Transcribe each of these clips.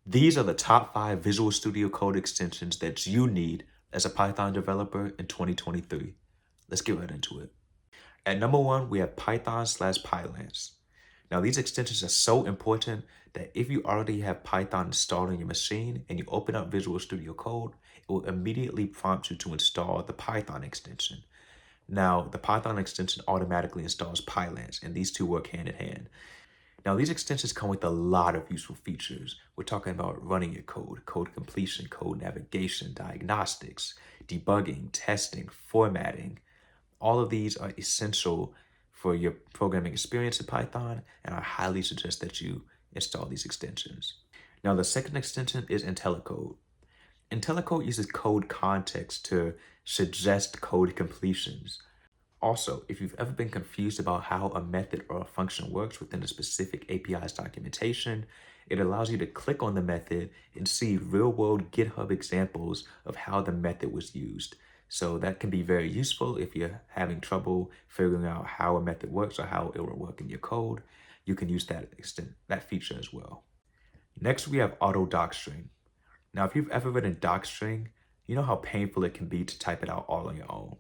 These are the top 5 Visual Studio Code extensions that you need as a Python developer in 2023. Let's get right into it. At number 1, we have Python/Pylance. Now, these extensions are so important that if you already have Python installed on your machine and you open up Visual Studio Code, it will immediately prompt you to install the Python extension. Now, the Python extension automatically installs Pylance, and these two work hand in hand. Now, these extensions come with a lot of useful features. We're talking about running your code, code completion, code navigation, diagnostics, debugging, testing, formatting. All of these are essential for your programming experience in Python, and I highly suggest that you install these extensions. Now, the second extension is Intellicode. Intellicode uses code context to suggest code completions. Also, if you've ever been confused about how a method or a function works within a specific API's documentation, it allows you to click on the method and see real-world GitHub examples of how the method was used. So that can be very useful if you're having trouble figuring out how a method works or how it will work in your code. You can use that feature as well. Next, we have AutoDocString. Now, if you've ever written docstring, you know how painful it can be to type it out all on your own.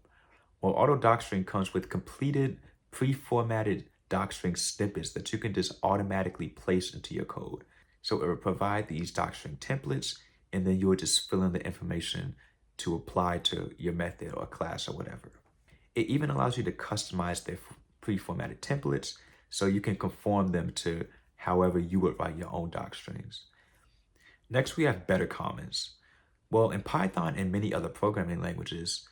Well, AutoDocString comes with completed, pre-formatted docstring snippets that you can just automatically place into your code. So it will provide these docstring templates, and then you will just fill in the information to apply to your method or class or whatever. It even allows you to customize their pre-formatted templates so you can conform them to however you would write your own docstrings. Next, we have better comments. Well, in Python and many other programming languages,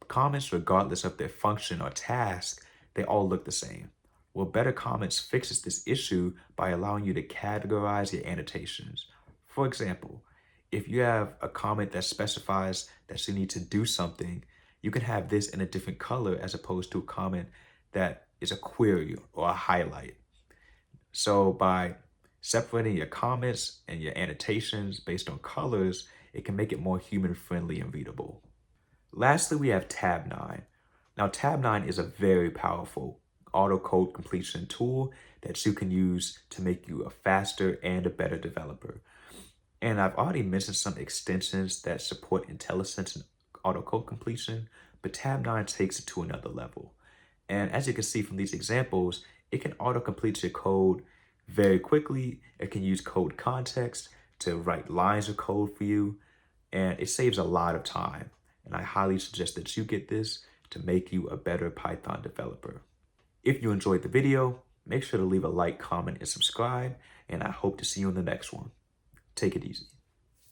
comments, regardless of their function or task, they all look the same. Well, better comments fixes this issue by allowing you to categorize your annotations. For example, if you have a comment that specifies that you need to do something, you can have this in a different color as opposed to a comment that is a query or a highlight. So by separating your comments and your annotations based on colors, it can make it more human-friendly and readable. Lastly, we have Tab9. Now, Tab9 is a very powerful auto code completion tool that you can use to make you a faster and a better developer. And I've already mentioned some extensions that support IntelliSense and auto code completion, but Tab9 takes it to another level. And as you can see from these examples, it can auto-complete your code very quickly. It can use code context to write lines of code for you, and it saves a lot of time. And I highly suggest that you get this to make you a better Python developer. If you enjoyed the video, make sure to leave a like, comment, and subscribe, and I hope to see you in the next one. Take it easy.